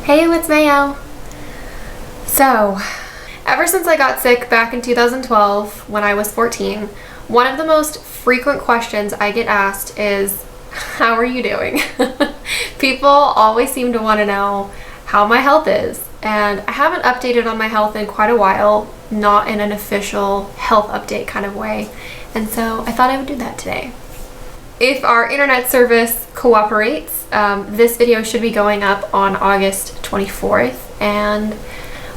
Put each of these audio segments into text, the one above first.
Heyo, it's Mayo. So, ever since I got sick back in 2012 when I was 14, one of the most frequent questions I get asked is, how are you doing? People always seem to want to know how my health is, and I haven't updated on my health in quite a while, not in an official health update kind of way, and so I thought I would do that today. If our internet service cooperates, this video should be going up on August 24th, and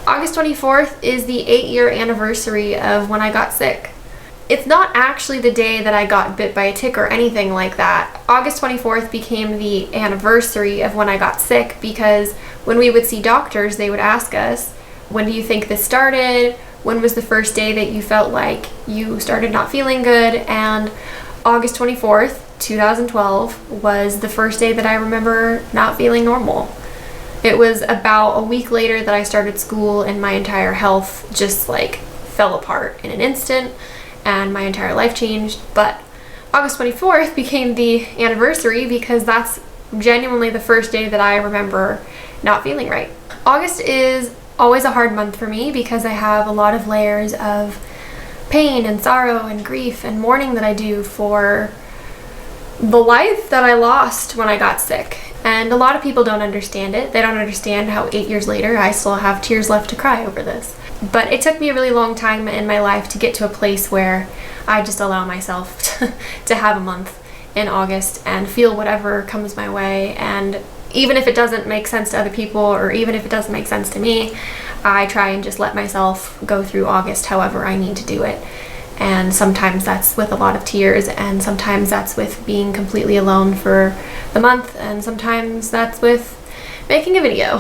August 24th is the 8-year anniversary of when I got sick. It's not actually the day that I got bit by a tick or anything like that. August 24th became the anniversary of when I got sick because when we would see doctors, they would ask us, when do you think this started? When was the first day that you felt like you started not feeling good? And August 24th, 2012 was the first day that I remember not feeling normal. It was about a week later that I started school and my entire health just fell apart in an instant and my entire life changed. But August 24th became the anniversary because that's genuinely the first day that I remember not feeling right. August is always a hard month for me because I have a lot of layers of pain and sorrow and grief and mourning that I do for the life that I lost when I got sick. And a lot of people don't understand it. They don't understand how 8 years later I still have tears left to cry over this. But it took me a really long time in my life to get to a place where I just allow myself to have a month in August and feel whatever comes my way. And even if it doesn't make sense to other people, or even if it doesn't make sense to me, I try and just let myself go through August however I need to do it. And sometimes that's with a lot of tears, and sometimes that's with being completely alone for the month, and sometimes that's with making a video,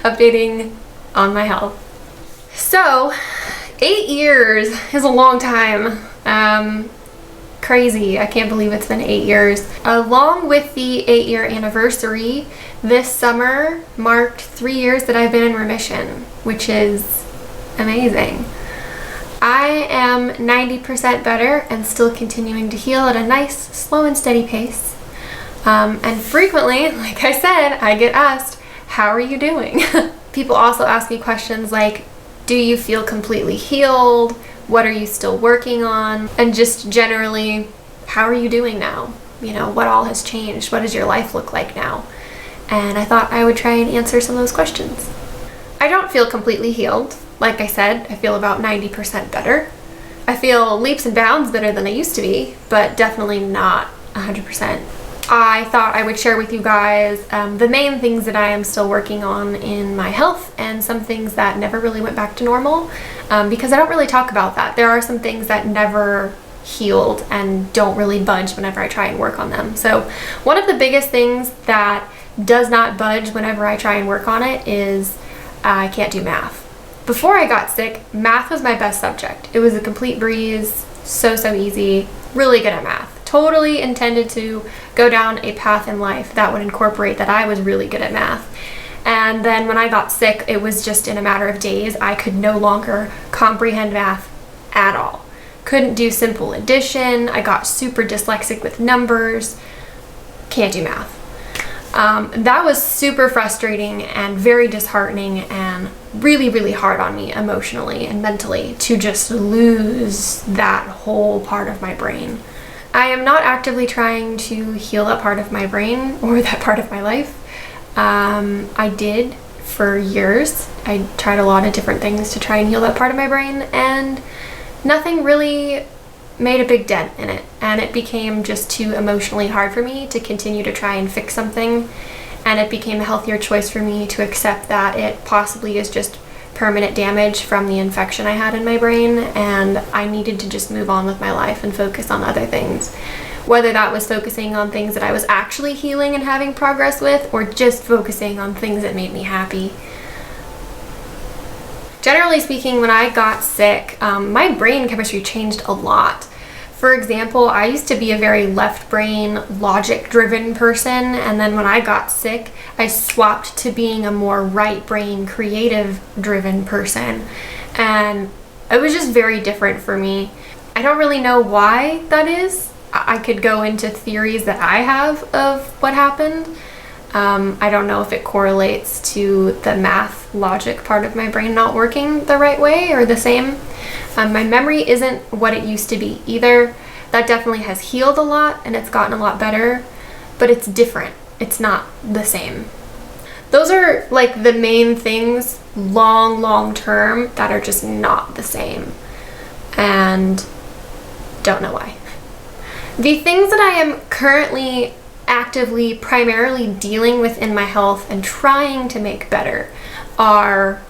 updating on my health. So, 8 years is a long time. Crazy. I can't believe it's been 8 years. Along with the 8-year anniversary, this summer marked 3 years that I've been in remission, which is amazing. I am 90% better and still continuing to heal at a nice, slow and steady pace. And frequently, like I said, I get asked, how are you doing? People also ask me questions like, do you feel completely healed? What are you still working on? And just generally, how are you doing now? You know, what all has changed? What does your life look like now? And I thought I would try and answer some of those questions. I don't feel completely healed. Like I said, I feel about 90% better. I feel leaps and bounds better than I used to be, but definitely not 100%. I thought I would share with you guys the main things that I am still working on in my health and some things that never really went back to normal, because I don't really talk about that. There are some things that never healed and don't really budge whenever I try and work on them. So one of the biggest things that does not budge whenever I try and work on it is I can't do math. Before I got sick, math was my best subject. It was a complete breeze, so easy, really good at math. Totally intended to go down a path in life that would incorporate that I was really good at math. And then when I got sick, it was just in a matter of days, I could no longer comprehend math at all. Couldn't do simple addition, I got super dyslexic with numbers, can't do math. That was super frustrating and very disheartening and really hard on me emotionally and mentally to just lose that whole part of my brain. I am not actively trying to heal that part of my brain or that part of my life. I did for years. I tried a lot of different things to try and heal that part of my brain, and nothing really made a big dent in it, and it became just too emotionally hard for me to continue to try and fix something, and it became a healthier choice for me to accept that it possibly is just permanent damage from the infection I had in my brain, and I needed to just move on with my life and focus on other things, whether that was focusing on things that I was actually healing and having progress with, or just focusing on things that made me happy. Generally speaking, when I got sick, my brain chemistry changed a lot. For example, I used to be a very left brain, logic-driven person, and then when I got sick, I swapped to being a more right brain, creative-driven person. And it was just very different for me. I don't really know why that is. I could go into theories that I have of what happened. I don't know if it correlates to the math logic part of my brain not working the right way or the same. My memory isn't what it used to be either. That definitely has healed a lot and it's gotten a lot better, but it's different. It's not the same. Those are like the main things long term that are just not the same, and don't know why. The things that I am currently actively primarily dealing with in my health and trying to make better are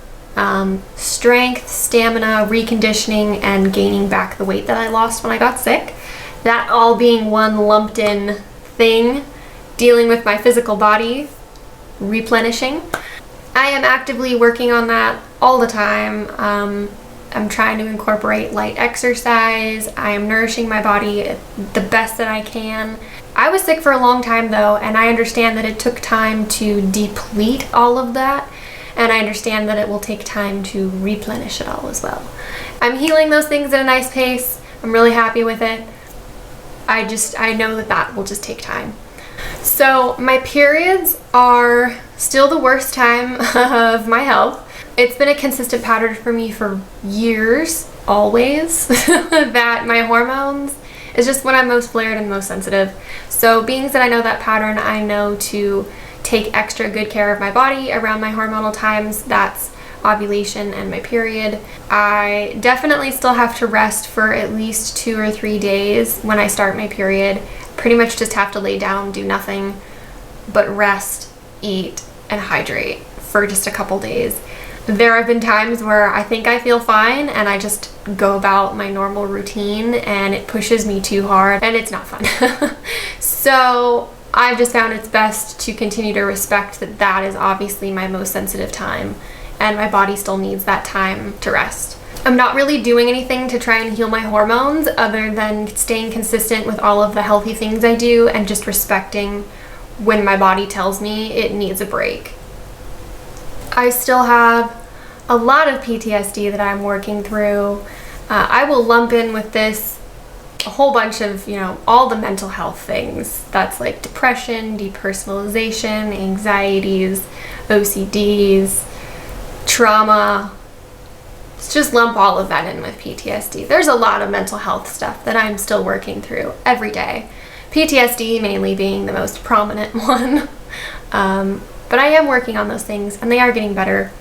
strength, stamina, reconditioning, and gaining back the weight that I lost when I got sick. That all being one lumped in thing, dealing with my physical body, replenishing. I am actively working on that all the time. I'm trying to incorporate light exercise. I am nourishing my body the best that I can. I was sick for a long time though, and I understand that it took time to deplete all of that, and I understand that it will take time to replenish it all as well. I'm healing those things at a nice pace. I'm really happy with it. I know that will just take time. So my periods are still the worst time of my health. It's been a consistent pattern for me for years, always, that my hormones is just when I'm most flared and most sensitive. So being that I know that pattern, I know to take extra good care of my body around my hormonal times. That's ovulation and my period. I definitely still have to rest for at least 2 or 3 days when I start my period. Pretty much just have to lay down, do nothing but rest, eat, and hydrate for just a couple days. There have been times where I think I feel fine and I just go about my normal routine and it pushes me too hard and it's not fun. So I've just found it's best to continue to respect that that is obviously my most sensitive time and my body still needs that time to rest. I'm not really doing anything to try and heal my hormones other than staying consistent with all of the healthy things I do and just respecting when my body tells me it needs a break. I still have a lot of PTSD that I'm working through. I will lump in with this a whole bunch of, all the mental health things. That's like depression, depersonalization, anxieties, OCDs, trauma. Let's just lump all of that in with PTSD. There's a lot of mental health stuff that I'm still working through every day. PTSD mainly being the most prominent one. But I am working on those things and they are getting better.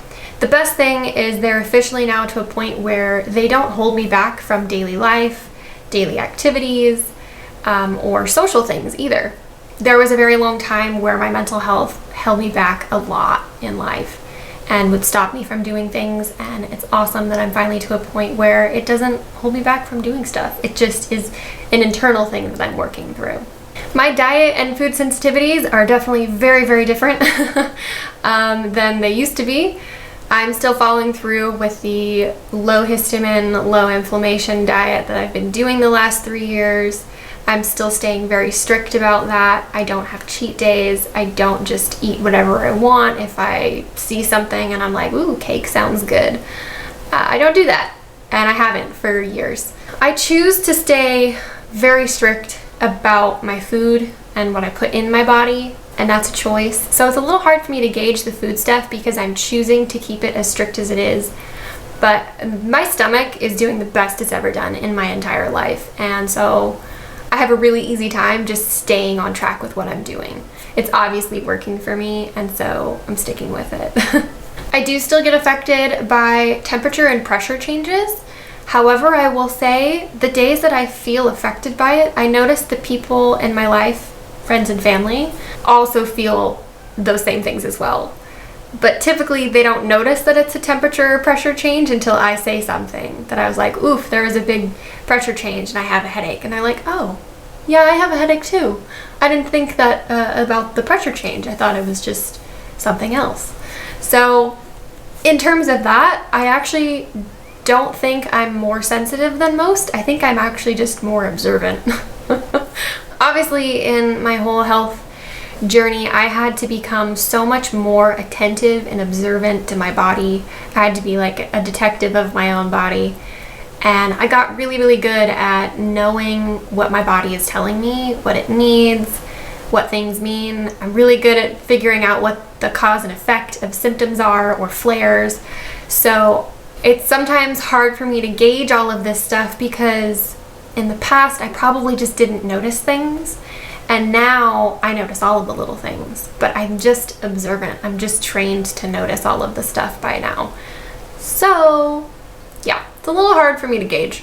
The best thing is they're officially now to a point where they don't hold me back from daily life, daily activities, or social things either. There was a very long time where my mental health held me back a lot in life and would stop me from doing things, and it's awesome that I'm finally to a point where it doesn't hold me back from doing stuff. It just is an internal thing that I'm working through. My diet and food sensitivities are definitely very, very different than they used to be. I'm still following through with the low histamine, low inflammation diet that I've been doing the last 3 years. I'm still staying very strict about that. I don't have cheat days. I don't just eat whatever I want. If I see something and I'm like, ooh, cake sounds good. I don't do that, and I haven't for years. I choose to stay very strict about my food and what I put in my body, and that's a choice. So it's a little hard for me to gauge the food stuff because I'm choosing to keep it as strict as it is. But my stomach is doing the best it's ever done in my entire life, and so I have a really easy time just staying on track with what I'm doing. It's obviously working for me, and so I'm sticking with it. I do still get affected by temperature and pressure changes. However, I will say the days that I feel affected by it, I notice the people in my life, friends and family, also feel those same things as well. But typically they don't notice that it's a temperature or pressure change until I say something that I was like, oof, there was a big pressure change and I have a headache. And they're like, oh, yeah, I have a headache too. I didn't think that about the pressure change. I thought it was just something else. So in terms of that, I actually don't think I'm more sensitive than most. I think I'm actually just more observant. Obviously, in my whole health journey, I had to become so much more attentive and observant to my body. I had to be like a detective of my own body. And I got really, really good at knowing what my body is telling me, what it needs, what things mean. I'm really good at figuring out what the cause and effect of symptoms are or flares. So it's sometimes hard for me to gauge all of this stuff because in the past I probably just didn't notice things. And now I notice all of the little things, but I'm just observant. I'm just trained to notice all of the stuff by now. So yeah, it's a little hard for me to gauge.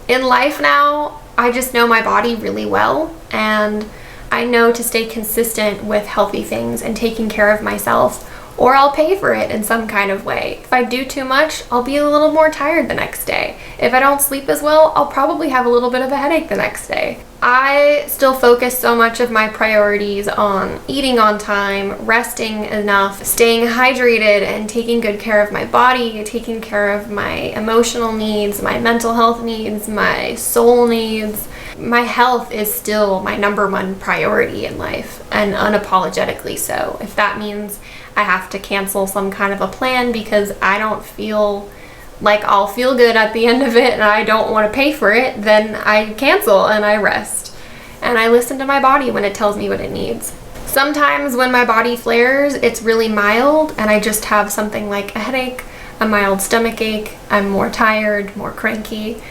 In life now, I just know my body really well, and I know to stay consistent with healthy things and taking care of myself, or I'll pay for it in some kind of way. If I do too much, I'll be a little more tired the next day. If I don't sleep as well, I'll probably have a little bit of a headache the next day. I still focus so much of my priorities on eating on time, resting enough, staying hydrated, and taking good care of my body, taking care of my emotional needs, my mental health needs, my soul needs. My health is still my number one priority in life, and unapologetically so. If that means I have to cancel some kind of a plan because I don't feel like I'll feel good at the end of it and I don't want to pay for it, then I cancel and I rest. And I listen to my body when it tells me what it needs. Sometimes when my body flares, it's really mild and I just have something like a headache, a mild stomach ache, I'm more tired, more cranky.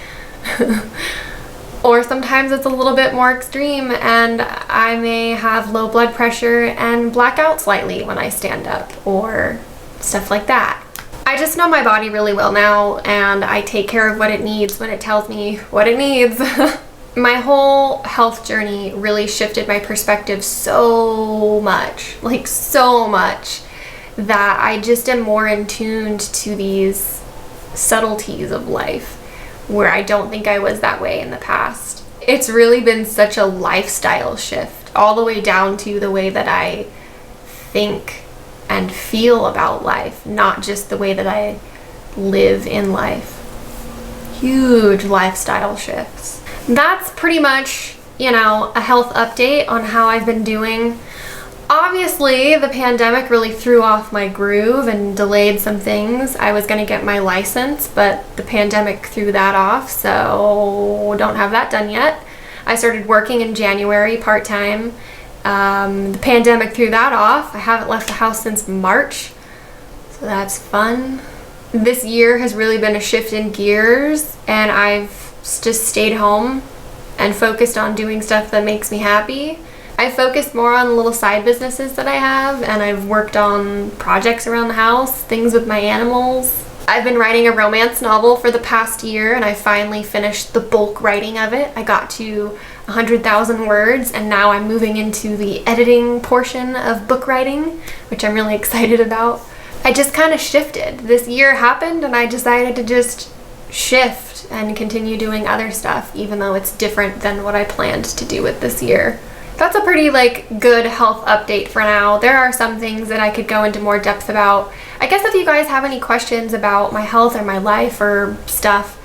Or sometimes it's a little bit more extreme and I may have low blood pressure and black out slightly when I stand up or stuff like that. I just know my body really well now, and I take care of what it needs when it tells me what it needs. My whole health journey really shifted my perspective so much, like so much, that I just am more in tune to these subtleties of life where I don't think I was that way in the past. It's really been such a lifestyle shift, all the way down to the way that I think and feel about life, not just the way that I live in life. Huge lifestyle shifts. That's pretty much, a health update on how I've been doing. Obviously, the pandemic really threw off my groove and delayed some things. I was going to get my license, but the pandemic threw that off, so don't have that done yet. I started working in January part-time. The pandemic threw that off. I haven't left the house since March, so that's fun. This year has really been a shift in gears, and I've just stayed home and focused on doing stuff that makes me happy. I focused more on little side businesses that I have, and I've worked on projects around the house, things with my animals. I've been writing a romance novel for the past year, and I finally finished the bulk writing of it. I got to 100,000 words, and now I'm moving into the editing portion of book writing, which I'm really excited about. I just kind of shifted. This year happened, and I decided to just shift and continue doing other stuff, even though it's different than what I planned to do with this year. That's a pretty good health update for now. There are some things that I could go into more depth about. I guess if you guys have any questions about my health or my life or stuff,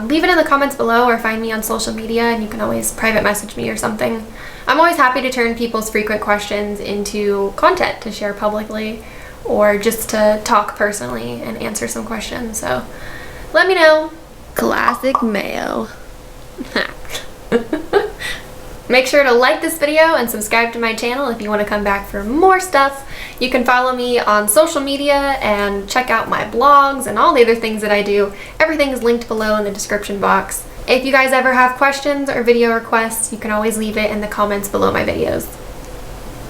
leave it in the comments below or find me on social media, and you can always private message me or something. I'm always happy to turn people's frequent questions into content to share publicly or just to talk personally and answer some questions. So let me know. Classic Mayo. Make sure to like this video and subscribe to my channel if you want to come back for more stuff. You can follow me on social media and check out my blogs and all the other things that I do. Everything is linked below in the description box. If you guys ever have questions or video requests, you can always leave it in the comments below my videos.